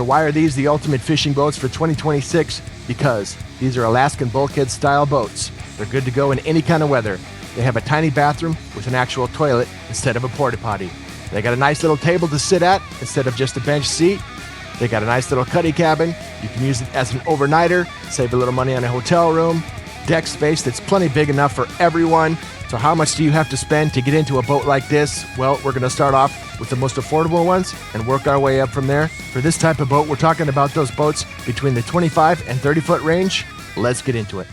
why are these the ultimate fishing boats for 2026? Because these are Alaskan bulkhead style boats. They're good to go in any kind of weather. They have a tiny bathroom with an actual toilet instead of a porta potty. They got a nice little table to sit at instead of just a bench seat. They got a nice little cuddy cabin. You can use it as an overnighter, save a little money on a hotel room. Deck space that's plenty big enough for everyone. So how much do you have to spend to get into a boat like this? Well, we're going to start off with the most affordable ones and work our way up from there. For this type of boat, we're talking about those boats between the 25 and 30 foot range. Let's get into it.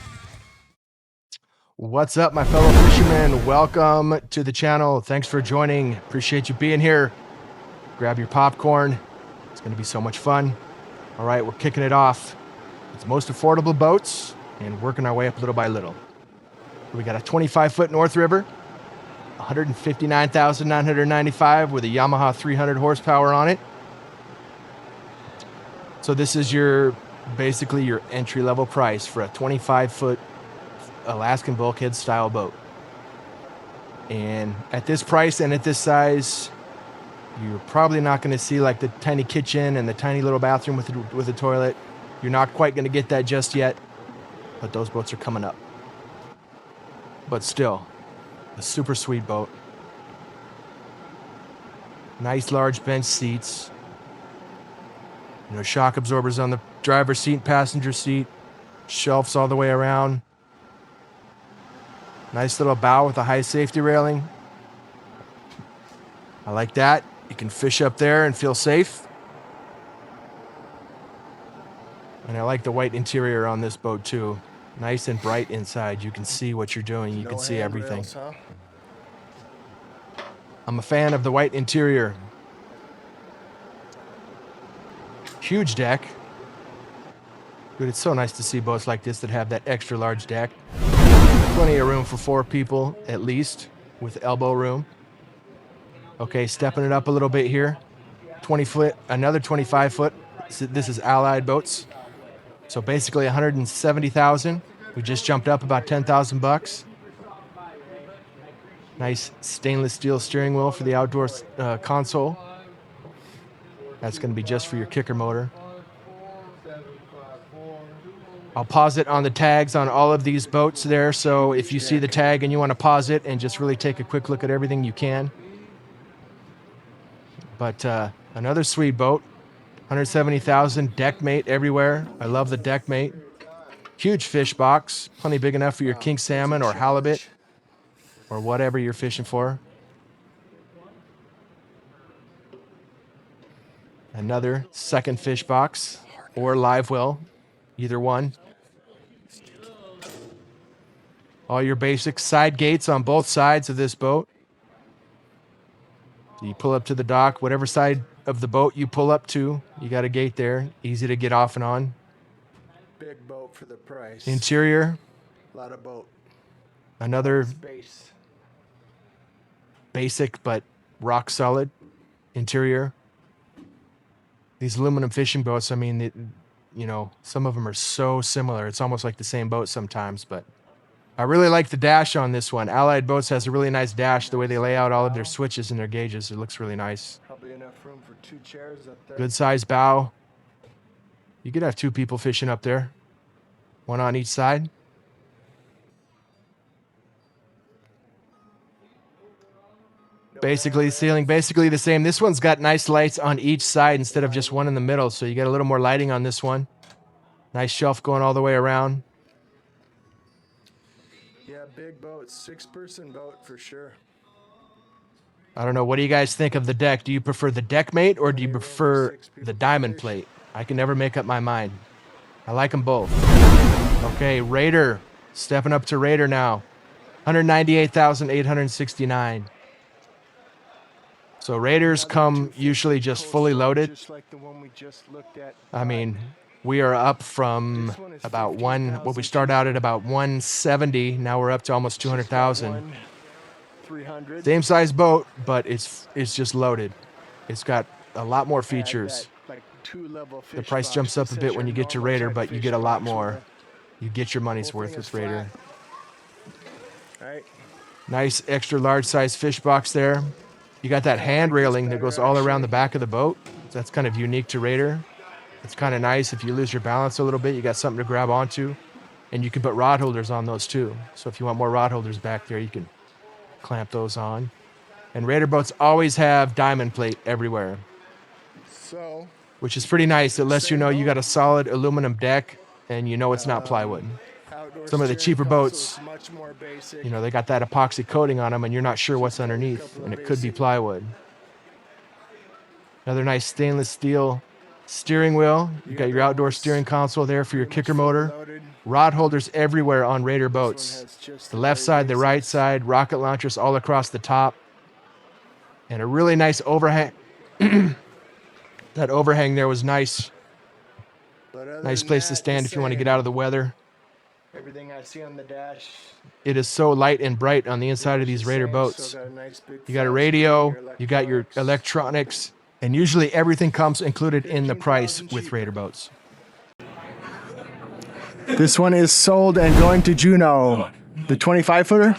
What's up, my fellow fishermen? Welcome to the channel. Thanks for joining. Appreciate you being here. Grab your popcorn. It's going to be so much fun. All right, we're kicking it off. It's most affordable boats and working our way up little by little. We got a 25-foot North River, 159,995 with a Yamaha 300 horsepower on it. So this is basically your entry-level price for a 25-foot Alaskan bulkhead style boat. And at this price and at this size, you're probably not going to see like the tiny kitchen and the tiny little bathroom with a toilet. You're not quite going to get that just yet, but those boats are coming up. But still, a super sweet boat. Nice large bench seats. You know, shock absorbers on the driver's seat, passenger seat, shelves all the way around. Nice little bow with a high safety railing. I like that. You can fish up there and feel safe. And I like the white interior on this boat too. Nice and bright inside. You can see what you're doing. You can see everything. Rails, huh? I'm a fan of the white interior. Huge deck. Dude, it's so nice to see boats like this that have that extra large deck. Plenty of room for 4 people, at least, with elbow room. Okay, stepping it up a little bit here. 20 foot, another 25 foot. This is Allied boats. So basically 170,000. We just jumped up about 10,000 bucks. Nice stainless steel steering wheel for the outdoor console. That's going to be just for your kicker motor. I'll pause it on the tags on all of these boats there. So if you see the tag and you want to pause it and just really take a quick look at everything, you can. But another sweet boat. 170,000, deck mate everywhere. I love the deck mate. Huge fish box, plenty big enough for your king salmon or halibut or whatever you're fishing for. Another second fish box or live well, either one. All your basic side gates on both sides of this boat. So you pull up to the dock, whatever side of the boat you pull up to, you got a gate there, easy to get off and on. Big boat for the price. Interior, A lot of boat. another Space. basic but rock solid interior. These aluminum fishing boats, I mean, you know, some of them are so similar. It's almost like the same boat sometimes, but I really like the dash on this one. Allied Boats has a really nice dash, the way they lay out all of their switches and their gauges. It looks really nice. Probably enough room for 2 chairs up there. Good size bow. You could have 2 people fishing up there. 1 on each side. Basically, ceiling basically the same. This one's got nice lights on each side instead of just one in the middle, so you get a little more lighting on this one. Nice shelf going all the way around. Yeah, big boat. 6-person boat for sure. I don't know. What do you guys think of the deck? Do you prefer the deck mate or do you prefer the diamond plate? I can never make up my mind. I like them both. Okay, Raider. Stepping up to Raider now. 198,869. So Raiders come usually just fully loaded. Just like the one we just looked at. I mean, we are up from about we start out at about 170. Now we're up to almost 200,000. 300. Same size boat, but it's just loaded. It's got a lot more features. Like 2-level fish The price box jumps up a that bit says when you your get to normal Raider, type but you fish get a lot box more. order. You get your money's Whole worth thing with is Raider. All right. Nice extra large size fish box there. You got that hand railing that goes all around the back of the boat. That's kind of unique to Raider. It's kind of nice if you lose your balance a little bit, you got something to grab onto. And you can put rod holders on those too. So if you want more rod holders back there, you can clamp those on. And Raider boats always have diamond plate everywhere, So, which is pretty nice. It lets you know you got a solid aluminum deck and you know it's not plywood. outdoor Some of the steering cheaper console boats, is much more basic. you know, they got that epoxy coating on them and you're not sure what's underneath, and it could be plywood. Another nice stainless steel steering wheel. You got your outdoor steering console there for your kicker motor. Loaded. Rod holders everywhere on Raider This one boats. has just The left very side, the right basics. side, rocket launchers all across the top. And a really nice overhang. That overhang there was nice. But other Nice than place to that, stand the if you want to same. get out of the weather. Everything I see on the dash. It is so light and bright on the inside of these Raider boats. Still got a nice big You got a flat radio, screen, you got your electronics, and usually everything comes included in the price 15,000 with cheaper. Raider boats. This one is sold and going to Juneau. The 25-footer?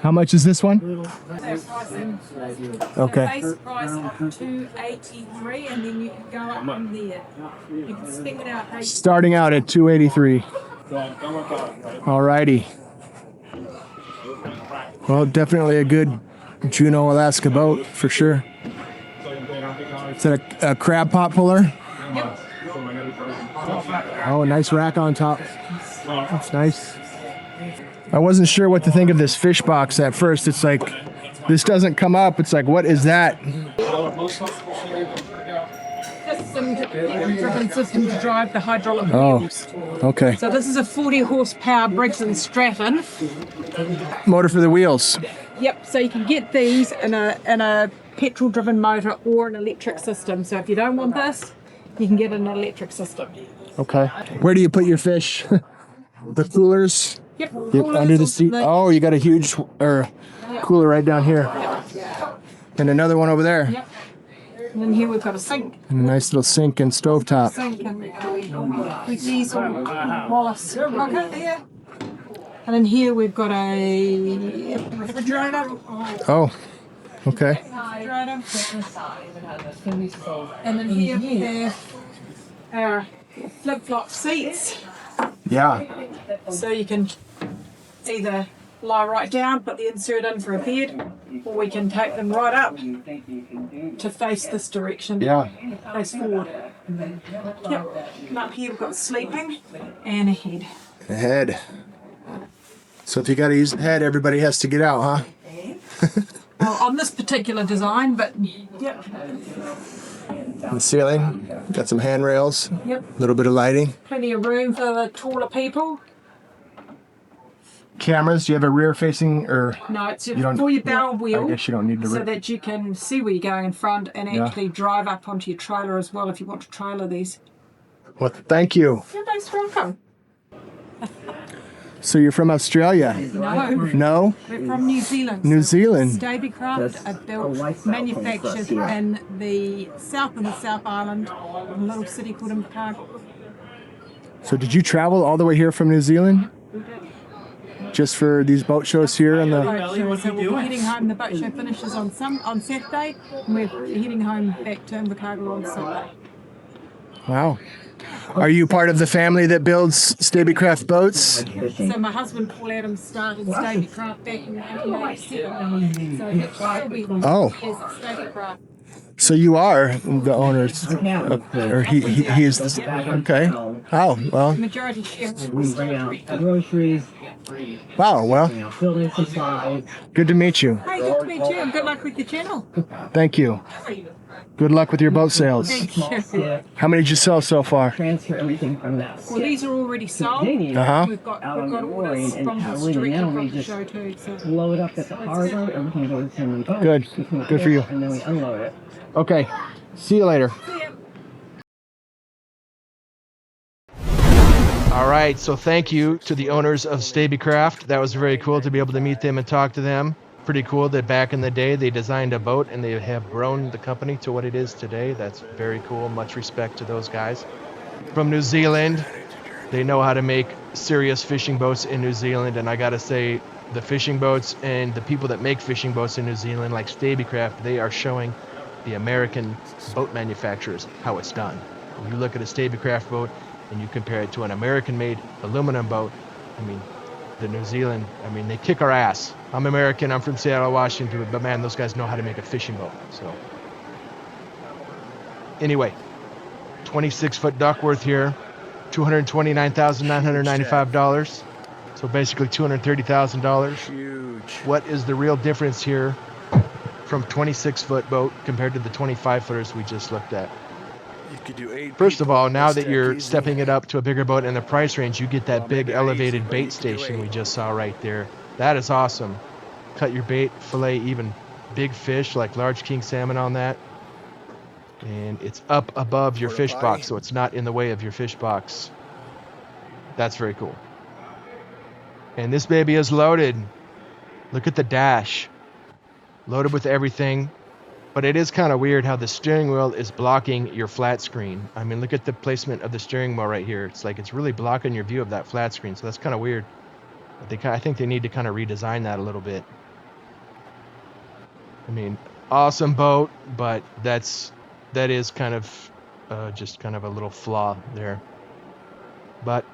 How much is this one? Okay. Base price of $283, and then you can go up from there. You can spec it out. Hey, Starting out at 283. Alrighty. Well, definitely a good Juneau, Alaska boat for sure. Is that a crab pot puller? Yep. Oh, a nice rack on top. That's nice. I wasn't sure what to think of this fish box at first. It's like, this doesn't come up. It's like, what is that? Driven system to drive the hydraulic Oh, wheels. okay. So this is a 40 horsepower Briggs and Stratton. Motor for the wheels. Yep. So you can get these in a petrol driven motor or an electric system. So if you don't want this, you can get an electric system. Okay. Where do you put your fish? The coolers? Yep. Yep, under the seat. Oh, you got a huge cooler right down here. And another one over there. Yep. And then here we've got a sink. And a nice little sink and stovetop. Sink and with diesel Wallace rocket there. And then here we've got a refrigerator. Oh, okay. And then here we have our flip-flop seats. Yeah. So you can either lie right down, put the insert in for a bed, or we can take them right up to face this direction. Yeah. Face forward. Yep. And up here we've got sleeping and a head. The head. So if you got to use the head, everybody has to get out, huh? Well, on this particular design, but yep. The ceiling. Got some handrails. Yep. A little bit of lighting. Plenty of room for the taller people. Cameras. Do you have a rear facing or? No, it's don't- for your barrel wheel. I guess you don't need to. So that you can see where you're going in front and actually drive up onto your trailer as well if you want to trailer these. Well, thank you. You're most welcome. So you're from Australia? No, No? we're from New Zealand. New Zealand. Stabycraft are built, manufactured in the South Island, in a little city called Invercargill. So did you travel all the way here from New Zealand? Just for these boat shows here on the. Boat show. So we'll be heading home. The boat show finishes on Saturday, and we're heading home back to Invercargill on Sunday. Wow. Are you part of the family that builds Stabycraft boats? So my husband Paul Adams started Stabycraft back in 1987. So he'll still be Oh. is Stabycraft. So you are the owners, or he is. Okay. Oh well. Majority share. Groceries, Wow. Well, building supplies. good to meet you. Hey, good to meet you, and good luck with your channel. Thank you. Good luck with your boat sales. Thank you. How many did you sell so far? Transfer everything from that Well, these are already sold. Uh-huh. We've got Out on the orders mooring and from how this we directly now from we the just show too. So. load up at the harbor, everything goes in the boat. Good. Good for you. And then we unload it. Okay. See you later. All right, so thank you to the owners of Stabycraft. That was very cool to be able to meet them and talk to them. Pretty cool that back in the day they designed a boat and they have grown the company to what it is today. That's very cool. Much respect to those guys. From New Zealand, they know how to make serious fishing boats in New Zealand, and I gotta say, the fishing boats and the people that make fishing boats in New Zealand, like Stabycraft, they are showing the American boat manufacturers how it's done. You look at a Stablecraft boat and you compare it to an American-made aluminum boat. I mean, the New Zealand, I mean, they kick our ass. I'm American, I'm from Seattle, Washington, but man, those guys know how to make a fishing boat. So anyway, 26-foot Duckworth here, $229,995. So basically $230,000. Huge. What is the real difference here from 26-foot boat compared to the 25-footers we just looked at? You could do 8 First of people all, on now this that deck you're easily. stepping it up to a bigger boat in the price range, you get that Well, big maybe not elevated easy, but bait you could do station we 8. just saw right there. That is awesome. Cut your bait, fillet even big fish like large king salmon on that. And it's up above your Porta fish potty. box, so it's not in the way of your fish box. That's very cool. And this baby is loaded. Look at the dash. Loaded with everything. But it is kind of weird how the steering wheel is blocking your flat screen. I mean, look at the placement of the steering wheel right here. It's like it's really blocking your view of that flat screen. So that's kind of weird. But I think they need to kind of redesign that a little bit. I mean, awesome boat, but that is kind of just kind of a little flaw there. But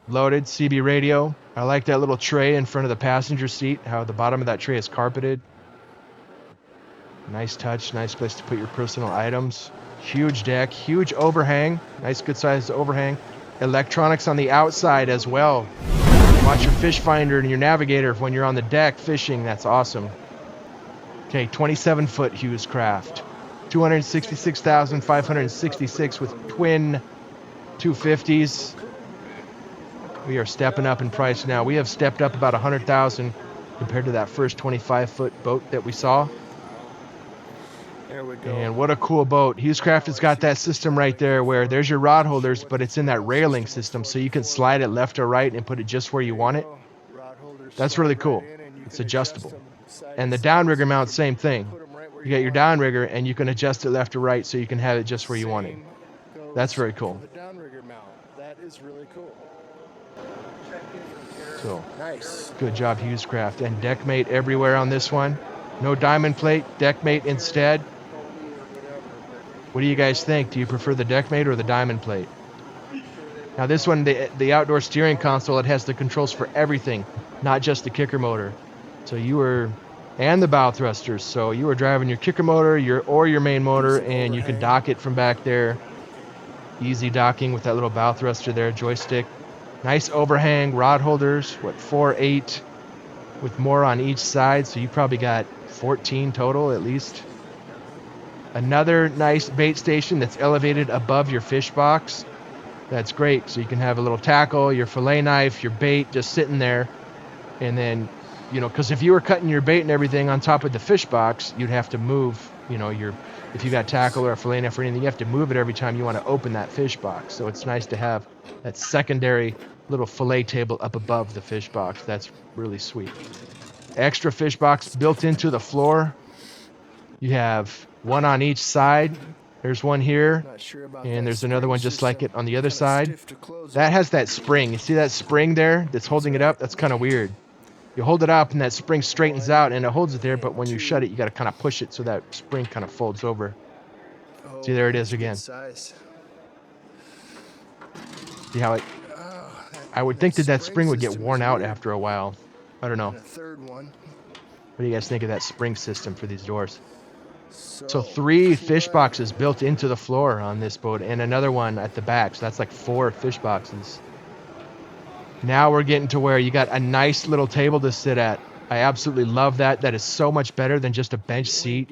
loaded CB radio. I like that little tray in front of the passenger seat, how the bottom of that tray is carpeted. Nice touch, nice place to put your personal items. Huge deck, huge overhang, nice good sized overhang. Electronics on the outside as well. Watch your fish finder and your navigator when you're on the deck fishing. That's awesome. Okay, 27-foot Hughes craft. $266,566 with twin 250s. We are stepping up in price now. We have stepped up about $100,000 compared to that first 25-foot boat that we saw. There we go. And what a cool boat. Hughescraft has got that system right there where there's your rod holders, but it's in that railing system, so you can slide it left or right and put it just where you want it. That's really cool. It's adjustable. And the downrigger mount, same thing. You got your downrigger and you can adjust it left or right so you can have it just where you want it. That's very cool. The downrigger mount. That is really cool. So Nice. good job, Hughescraft. And deck mate everywhere on this one. No diamond plate, deck mate instead. What do you guys think? Do you prefer the deck mate or the diamond plate? Now this one, the outdoor steering console, it has the controls for everything, not just the kicker motor. So and the bow thrusters. So you were driving your kicker motor, your main motor, and you can dock it from back there. Easy docking with that little bow thruster there, joystick. Nice overhang, rod holders, 4-8, with more on each side. So you probably got 14 total at least. Another nice bait station that's elevated above your fish box. That's great. So you can have a little tackle, your fillet knife, your bait just sitting there. And then, because if you were cutting your bait and everything on top of the fish box, you'd have to move, if you got tackle or a fillet knife or anything, you have to move it every time you want to open that fish box. So it's nice to have that secondary little fillet table up above the fish box. That's really sweet. Extra fish box built into the floor. You have one on each side. There's one here, and there's another one just like it on the other side. That has that spring. You see that spring there that's holding it up? That's kind of weird. You hold it up and that spring straightens out and it holds it there, but when you shut it, you got to kind of push it so that spring kind of folds over. See, there it is again. See how it... I would think that spring would get worn out after a while. I don't know. What do you guys think of that spring system for these doors? So 3 fish boxes built into the floor on this boat and another one at the back. So that's like 4 fish boxes. Now we're getting to where you got a nice little table to sit at. I absolutely love that. That is so much better than just a bench seat.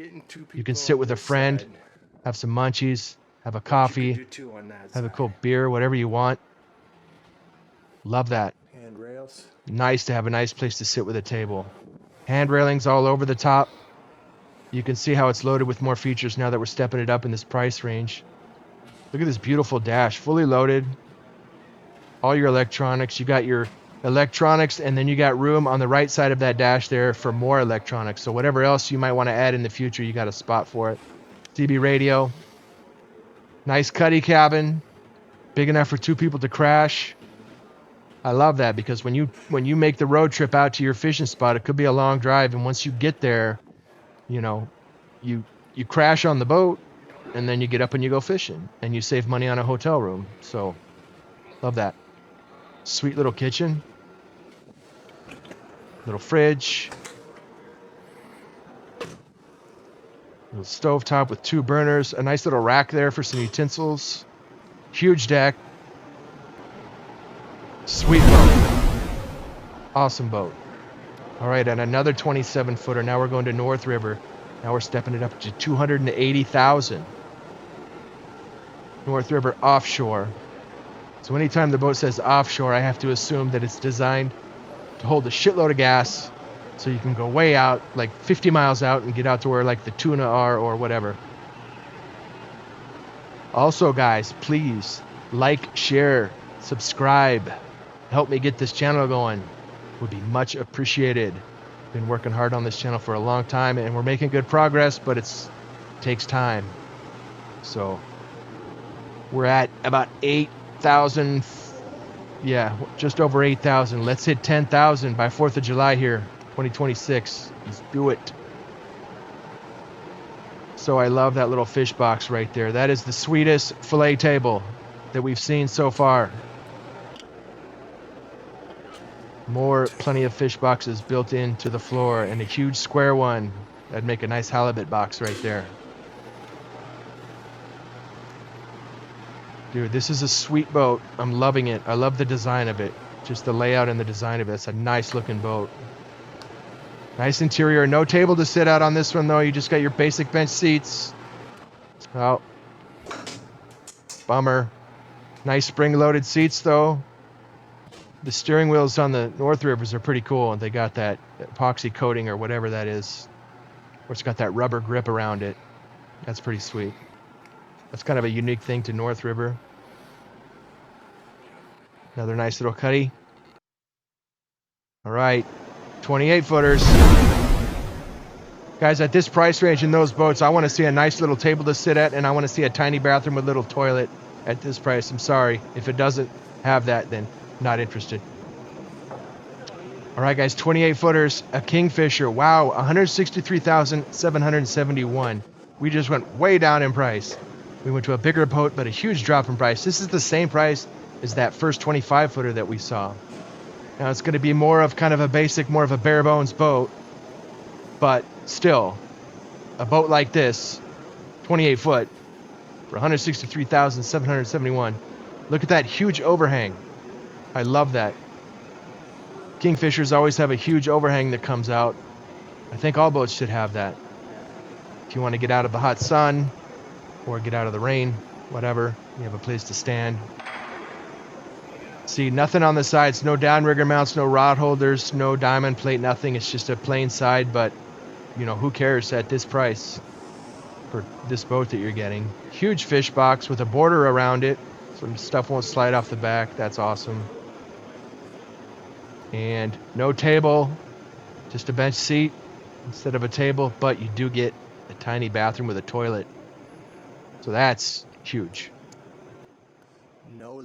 You can sit with a friend, have some munchies, have a coffee, have a cool beer, whatever you want. Love that. Handrails. Nice to have a nice place to sit with a table. Hand railings all over the top. You can see how it's loaded with more features now that we're stepping it up in this price range. Look at this beautiful dash, fully loaded. All your electronics. You got your electronics, and then you got room on the right side of that dash there for more electronics. So whatever else you might want to add in the future, you got a spot for it. CB radio. Nice cuddy cabin. Big enough for 2 people to crash. I love that because when you make the road trip out to your fishing spot, it could be a long drive, and once you get there, you crash on the boat, and then you get up and you go fishing, and you save money on a hotel room. So, love that. Sweet little kitchen. Little fridge. Little stovetop with 2 burners. A nice little rack there for some utensils. Huge deck. Sweet boat. Awesome boat. All right, and another 27-footer. Now we're going to North River. Now we're stepping it up to 280,000. North River Offshore. So anytime the boat says offshore, I have to assume that it's designed to hold a shitload of gas, so you can go way out, like 50 miles out, and get out to where like the tuna are or whatever. Also, guys, please like, share, subscribe. Help me get this channel going. Would be much appreciated. Been working hard on this channel for a long time, and we're making good progress, but it takes time. So we're at about 8,000. Yeah, just over 8,000. Let's hit 10,000 by 4th of July here, 2026. Let's do it. So I love that little fish box right there. That is the sweetest fillet table that we've seen so far. Plenty of fish boxes built into the floor, and a huge square one. That'd make a nice halibut box right there. Dude, this is a sweet boat. I'm loving it. I love the design of it. Just the layout and the design of it. It's a nice looking boat. Nice interior. No table to sit out on this one, though. You just got your basic bench seats. Oh. Bummer. Nice spring-loaded seats, though. The steering wheels on the North Rivers are pretty cool, and they got that epoxy coating or whatever that is. Or it's got that rubber grip around it. That's pretty sweet. That's kind of a unique thing to North River. Another nice little cuddy. All right, 28-footers. Guys, at this price range in those boats, I want to see a nice little table to sit at, and I want to see a tiny bathroom with a little toilet at this price. I'm sorry. If it doesn't have that, then not interested. All right, guys, 28-footers, a Kingfisher. Wow, 163,771. We just went way down in price. We went to a bigger boat, but a huge drop in price. This is the same price as that first 25-footer that we saw. Now, it's going to be more of kind of a basic, more of a bare bones boat, but still, a boat like this, 28 foot, for 163,771. Look at that huge overhang. I love that. Kingfishers always have a huge overhang that comes out. I think all boats should have that. If you want to get out of the hot sun or get out of the rain, whatever, you have a place to stand. See, nothing on the sides, no downrigger mounts, no rod holders, no diamond plate, nothing. It's just a plain side, but you know, who cares at this price for this boat that you're getting. Huge fish box with a border around it. Some stuff won't slide off the back. That's awesome. And no table, just a bench seat instead of a table, but you do get a tiny bathroom with a toilet. So that's huge.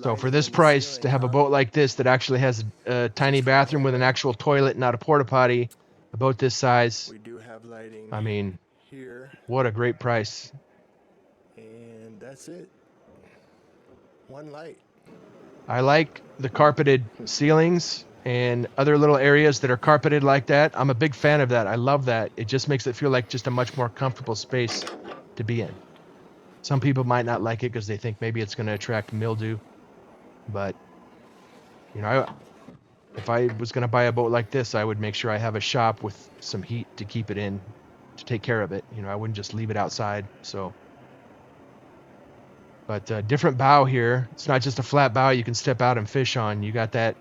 So for this price, to have a boat like this that actually has a tiny bathroom with an actual toilet, not a porta potty, a boat this size, We do have lighting. I mean, Here, what a great price. and that's it. One light. I like the carpeted ceilings and other little areas that are carpeted like that. I'm a big fan of that. I love that. It just makes it feel like just a much more comfortable space to be in. Some people might not like it because they think maybe it's going to attract mildew. But, you know, if I was going to buy a boat like this, I would make sure I have a shop with some heat to keep it in, to take care of it. You know, I wouldn't just leave it outside. So, but different bow here. It's not just a flat bow you can step out and fish on. You got that,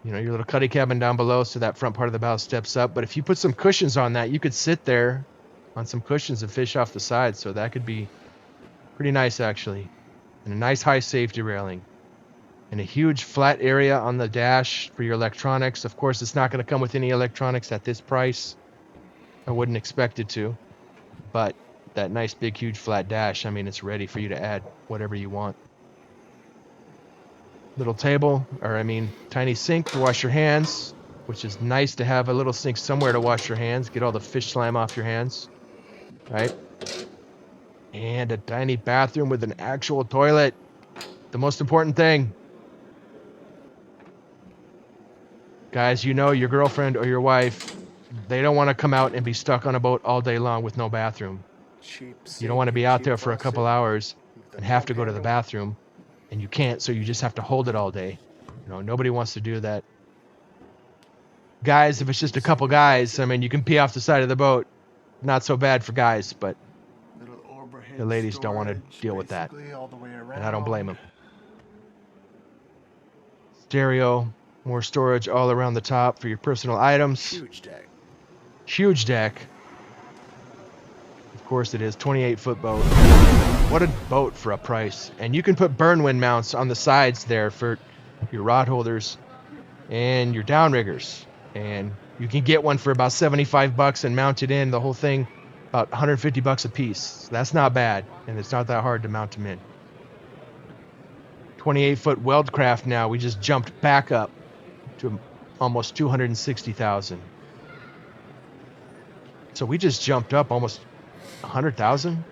you know, your little cuddy cabin down below, so that front part of the bow steps up. But if you put some cushions on that, you could sit there on some cushions and fish off the side. So that could be pretty nice, actually. And a nice high safety railing. And a huge flat area on the dash for your electronics. Of course, it's not going to come with any electronics at this price. I wouldn't expect it to. But that nice big huge flat dash, I mean, it's ready for you to add whatever you want. Little table, or I mean, tiny sink to wash your hands, which is nice to have a little sink somewhere to wash your hands. Get all the fish slime off your hands. Right? And a tiny bathroom with an actual toilet. The most important thing. Guys, you know your girlfriend or your wife, they don't want to come out and be stuck on a boat all day long with no bathroom. You don't want to be out there for a couple hours and have to go to the bathroom, and you can't, so you just have to hold it all day. You know, nobody wants to do that. Guys, if it's just a couple guys, I mean, you can pee off the side of the boat. Not so bad for guys, but the ladies don't want to deal with that, and I don't blame them. Stereo, more storage all around the top for your personal items. Huge deck. Huge deck. Of course it is, 28-foot boat. What a boat for a price. And you can put burn wind mounts on the sides there for your rod holders and your downriggers. And you can get one for about 75 bucks and mount it in, the whole thing, about 150 bucks a piece. So that's not bad, and it's not that hard to mount them in. 28-foot Weldcraft now. We just jumped back up to almost 260,000. So we just jumped up almost 100,000.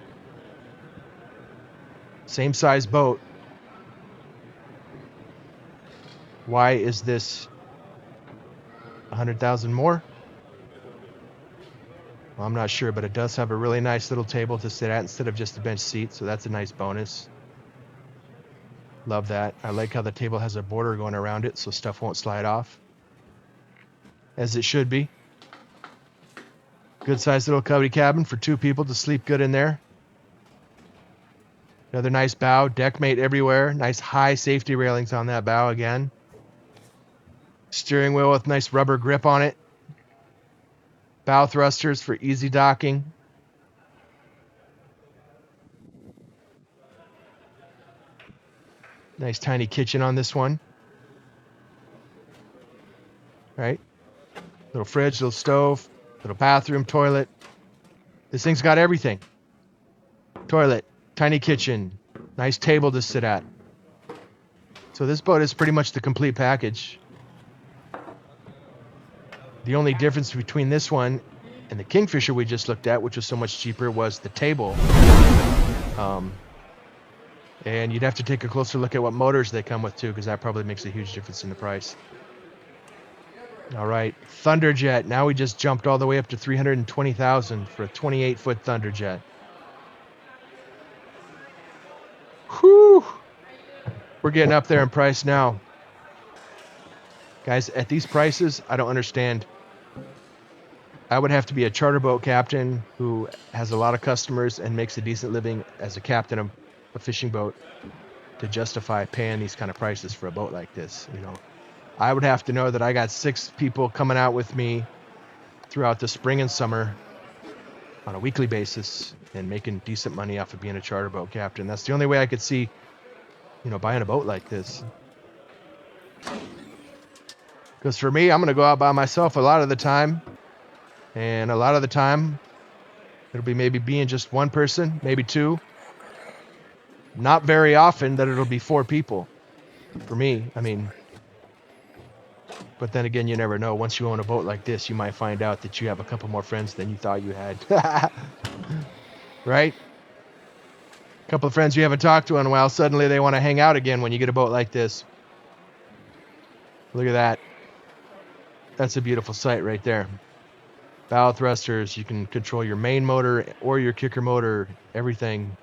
Same size boat. Why is this 100,000 more? Well, I'm not sure, but it does have a really nice little table to sit at instead of just a bench seat, so that's a nice bonus. Love that. I like how the table has a border going around it so stuff won't slide off. As it should be. Good sized little cuddy cabin for 2 people to sleep good in there. Another nice bow, deck mate everywhere. Nice high safety railings on that bow again. Steering wheel with nice rubber grip on it. Bow thrusters for easy docking. Nice tiny kitchen on this one. Right? Little fridge, little stove, little bathroom, toilet. This thing's got everything. Toilet, tiny kitchen, nice table to sit at. So this boat is pretty much the complete package. The only difference between this one and the Kingfisher we just looked at, which was so much cheaper, was the table. And you'd have to take a closer look at what motors they come with too, because that probably makes a huge difference in the price. All right, Thunderjet. Now we just jumped all the way up to 320,000 for a 28-foot Thunderjet. Whew! We're getting up there in price now. Guys, at these prices, I don't understand. I would have to be a charter boat captain who has a lot of customers and makes a decent living as a captain of a fishing boat to justify paying these kind of prices for a boat like this. You know, I would have to know that I got 6 people coming out with me throughout the spring and summer on a weekly basis and making decent money off of being a charter boat captain. That's the only way I could see, you know, buying a boat like this. Because for me, I'm going to go out by myself a lot of the time. And a lot of the time, it'll be maybe being just one person, maybe 2. Not very often that it'll be 4 people. For me, I mean. But then again, you never know. Once you own a boat like this, you might find out that you have a couple more friends than you thought you had. Right? A couple of friends you haven't talked to in a while, suddenly they want to hang out again when you get a boat like this. Look at that. That's a beautiful sight right there. Bow thrusters, you can control your main motor or your kicker motor, everything.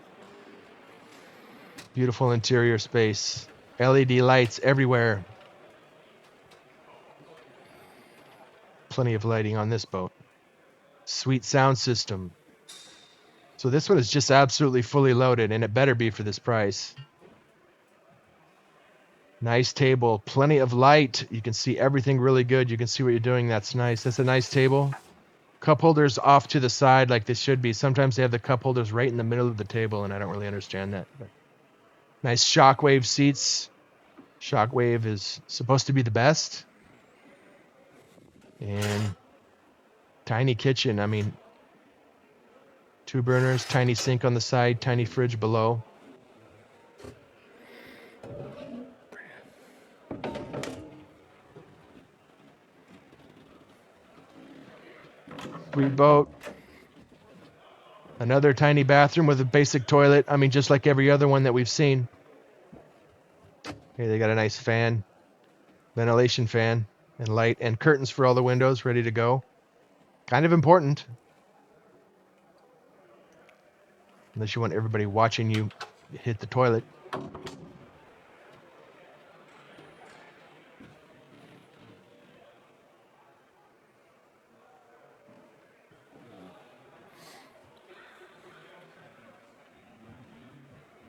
Beautiful interior space. LED lights everywhere. Plenty of lighting on this boat. Sweet sound system. So this one is just absolutely fully loaded, and it better be for this price. Nice table, plenty of light. You can see everything really good. You can see what you're doing. That's nice. That's a nice table. Cup holders off to the side like they should be. Sometimes they have the cup holders right in the middle of the table, and I don't really understand that. But nice Shockwave seats. Shockwave is supposed to be the best. And tiny kitchen. I mean, 2 burners, tiny sink on the side, tiny fridge below. Sweet boat. Another tiny bathroom with a basic toilet. I mean, just like every other one that we've seen. Here they got a nice fan, ventilation fan, and light, and curtains for all the windows ready to go. Kind of important. Unless you want everybody watching you hit the toilet.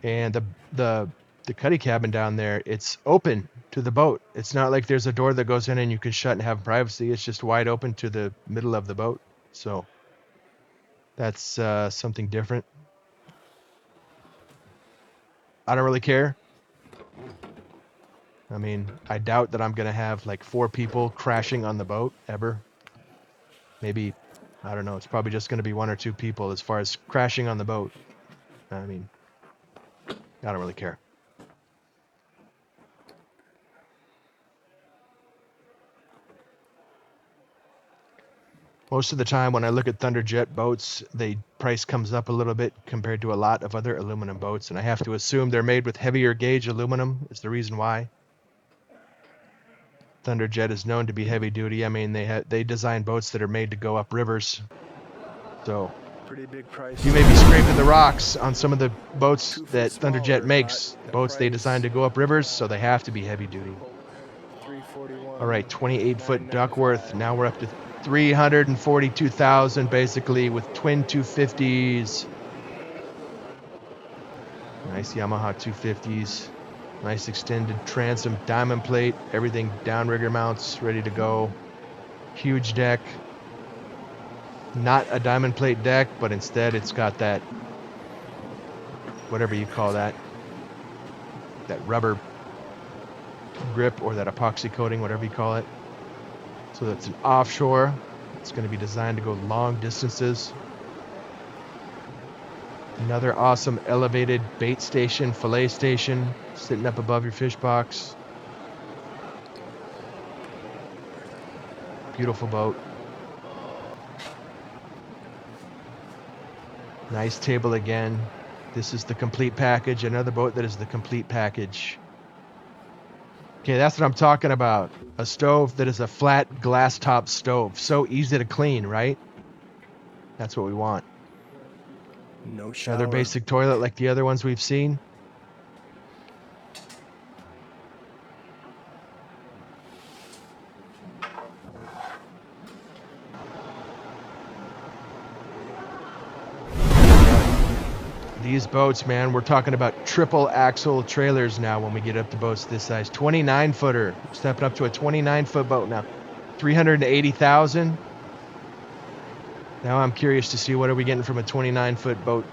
And the cuddy cabin down there, it's open to the boat. It's not like there's a door that goes in and you can shut and have privacy. It's just wide open to the middle of the boat. So that's something different. I don't really care. I mean, I doubt that I'm going to have like 4 people crashing on the boat ever. Maybe, I don't know, it's probably just going to be 1 or 2 people as far as crashing on the boat. I mean, I don't really care. Most of the time when I look at Thunderjet boats, the price comes up a little bit compared to a lot of other aluminum boats, and I have to assume they're made with heavier gauge aluminum is the reason why. Thunderjet is known to be heavy duty. I mean, they design boats that are made to go up rivers. So Pretty big price. you may be scraping the rocks on some of the boats that Thunderjet makes. Boats they design to go up rivers, so they have to be heavy duty. 341. All right, 28-foot Duckworth. Now we're up to 342,000 basically with twin 250s. Nice Yamaha 250s. Nice extended transom diamond plate. Everything downrigger mounts ready to go. Huge deck. Not a diamond plate deck, but instead it's got that, whatever you call that, that rubber grip or that epoxy coating, whatever you call it. So that's an offshore. It's going to be designed to go long distances. Another awesome elevated bait station, fillet station, sitting up above your fish box. Beautiful boat. Nice table again. This is the complete package. Another boat that is the complete package. Okay, that's what I'm talking about. A stove that is a flat glass top stove. So easy to clean, right? That's what we want. No shower. Another basic toilet like the other ones we've seen. These boats, man, we're talking about triple axle trailers now when we get up to boats this size. 29-footer. Stepping up to a 29-foot boat now. 380,000. Now I'm curious to see what are we getting from a 29-foot boat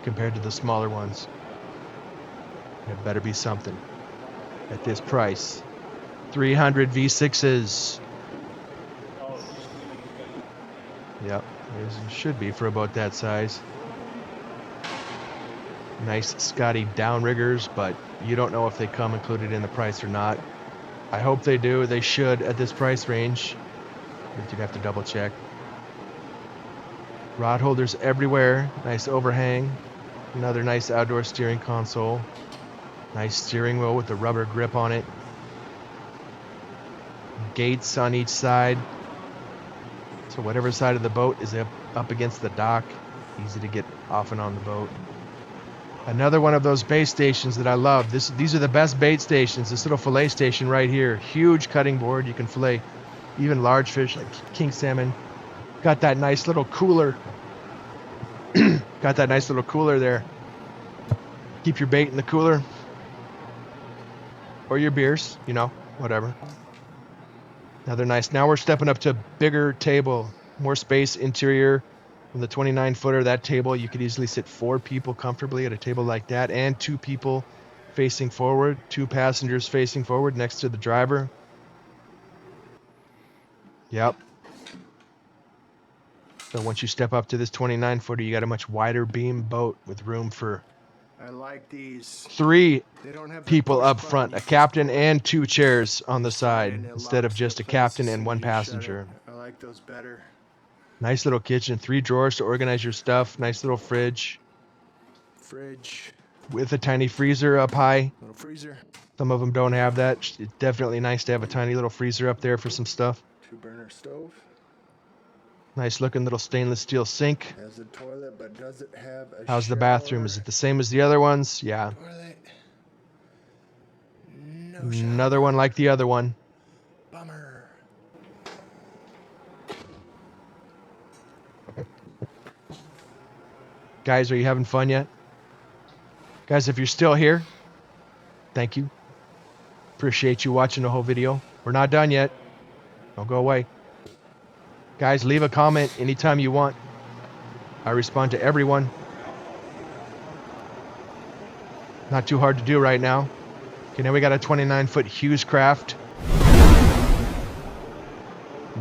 compared to the smaller ones. It better be something at this price. 300 V6s. Yep, it should be for about that size. Nice Scotty downriggers, but you don't know if they come included in the price or not. I hope they do. They should at this price range. But you'd have to double check. Rod holders everywhere. Nice overhang. Another nice outdoor steering console. Nice steering wheel with the rubber grip on it. Gates on each side. So whatever side of the boat is up against the dock, easy to get off and on the boat. Another one of those bait stations that I love. These are the best bait stations. This little fillet station right here. Huge cutting board. You can fillet even large fish like king salmon. Got that nice little cooler. Got that nice little cooler there. Keep your bait in the cooler. Or your beers, you know, whatever. Another nice. Now we're stepping up to a bigger table. More space interior. On the 29-footer, that table, you could easily sit 4 people comfortably at a table like that, and 2 people facing forward, 2 passengers facing forward next to the driver. Yep. So once you step up to this 29-footer, you got a much wider beam boat with room for I like these. 3 They don't have the people push up button. front, You a push captain the and 2 chairs on the side side and it instead of locks just the a captain place and 1 you shut it. passenger. I like those better. Nice little kitchen. 3 drawers to organize your stuff. Nice little fridge. Fridge. With a tiny freezer up high. Little freezer. Some of them don't have that. It's definitely nice to have a tiny little freezer up there for some stuff. 2-burner stove. Nice looking little stainless steel sink. Has a toilet, but does it have a How's the shower? bathroom? Is it the same as the other ones? Yeah. Toilet. No Another one like the other one. Bummer. Guys, are you having fun yet? Guys, if you're still here, thank you. Appreciate you watching the whole video. We're not done yet. Don't go away. Guys, leave a comment anytime you want. I respond to everyone. Not too hard to do right now. Okay, now we got a 29-foot Hughes Craft.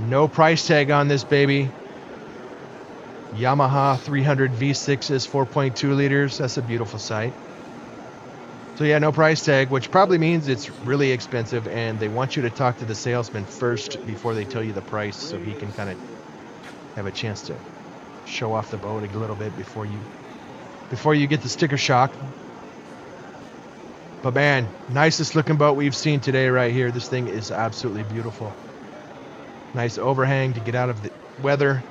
No price tag on this baby. Yamaha 300 V6s, 4.2 liters. That's a beautiful sight. So yeah, no price tag, which probably means it's really expensive, and they want you to talk to the salesman first before they tell you the price, so he can kind of have a chance to show off the boat a little bit before you get the sticker shock. But man, nicest looking boat we've seen today right here. This thing is absolutely beautiful. Nice overhang to get out of the weather.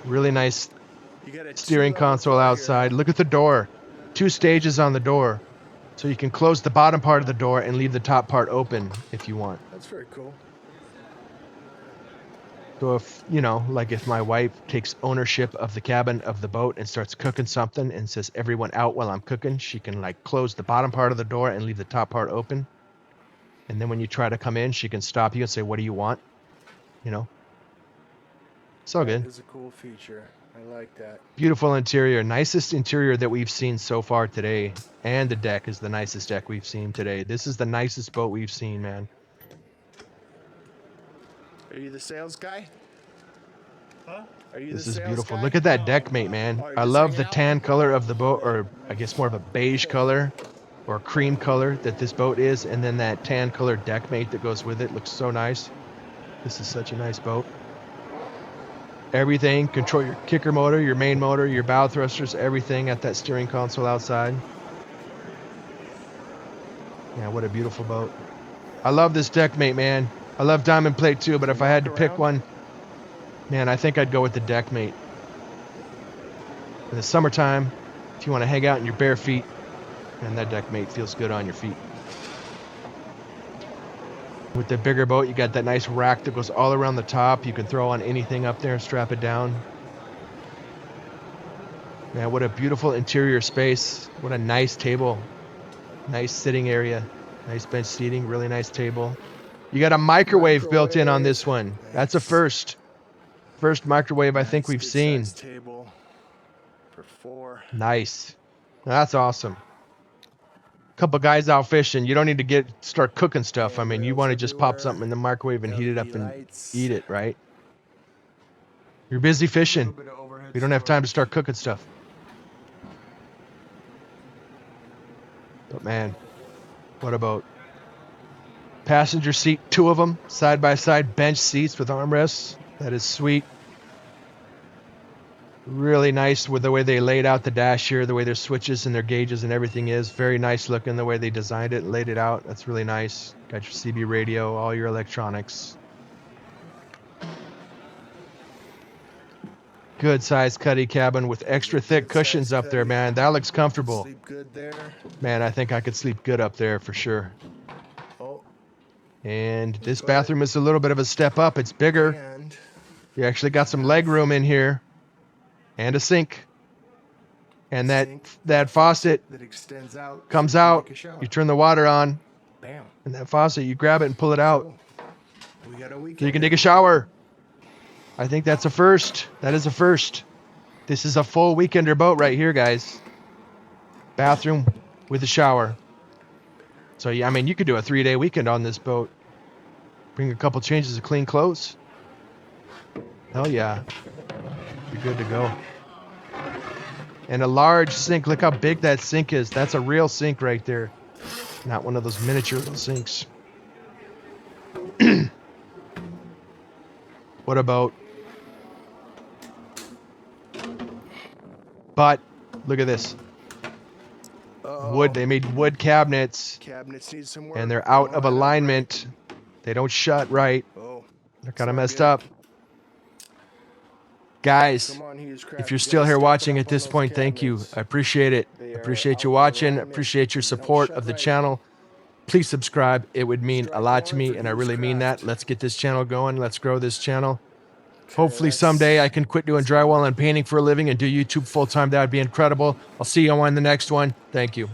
Really nice steering console outside. Look at the door. 2 stages on the door. So you can close the bottom part of the door and leave the top part open if you want. That's very cool. So if, you know, like if my wife takes ownership of the cabin of the boat and starts cooking something and says, everyone out while I'm cooking, she can like close the bottom part of the door and leave the top part open. And then when you try to come in, she can stop you and say, what do you want? You know? It's all good. That is a cool feature. I like that. Beautiful interior. Nicest interior that we've seen so far today. And the deck is the nicest deck we've seen today. This is the nicest boat we've seen, man. Are you the sales guy? Huh? Are you This the is sales beautiful. guy? Look at that deck mate, man. Oh, you're I just love hanging the out? tan color of the boat, or I guess more of a beige color or cream color that this boat is. And then that tan color deck mate that goes with it looks so nice. This is such a nice boat. Everything, control your kicker motor, your main motor, your bow thrusters, everything at that steering console outside. Yeah, what a beautiful boat. I love this deck mate, man. I love diamond plate too, but if I had to pick one, man, I think I'd go with the deck mate. In the summertime, if you want to hang out in your bare feet, man, that deck mate feels good on your feet. With the bigger boat, you got that nice rack that goes all around the top. You can throw on anything up there and strap it down. Man, what a beautiful interior space. What a nice table. Nice sitting area. Nice bench seating, really nice table. You got a microwave built in on this one. That's a first. First microwave I think we've seen. Table for 4. Nice. That's awesome. Couple guys out fishing. You don't need to start cooking stuff. I mean, you want to just pop something in the microwave and heat it up and eat it, right? You're busy fishing. You don't have time to start cooking stuff. But man, what about passenger seat, 2 of them, side by side bench seats with armrests. That is sweet. Really nice with the way they laid out the dash here, the way their switches and their gauges and everything is. Very nice looking the way they designed it and laid it out. That's really nice. Got your CB radio, all your electronics. Good sized cuddy cabin with extra thick cushions up there, man. That looks comfortable. Sleep good there. Man, I think I could sleep good up there for sure. Oh, And this bathroom is a little bit of a step up. It's bigger. and You actually got some leg room in here. And a sink. And that faucet that extends out. comes so you can out. take a shower. You turn the water on. Bam. And that faucet, you grab it and pull it out. We got a weekend. So you can take a shower. I think that's a first. That is a first. This is a full weekender boat right here, guys. Bathroom with a shower. So yeah, I mean, you could do a 3-day weekend on this boat. Bring a couple changes of clean clothes. Hell yeah. You're good to go. And a large sink. Look how big that sink is. That's a real sink right there. Not one of those miniature little sinks. What about But look at this. Wood. They made wood cabinets, Cabinets need some work. and they're out of alignment. They don't shut right. Oh, They're kind of messed up. Guys, if you're still here watching at this point, thank you. I appreciate it. I appreciate you watching. I appreciate your support of the channel. Please subscribe. It would mean a lot to me, and I really mean that. Let's get this channel going. Let's grow this channel. Hopefully someday I can quit doing drywall and painting for a living and do YouTube full-time. That would be incredible. I'll see you on the next one. Thank you.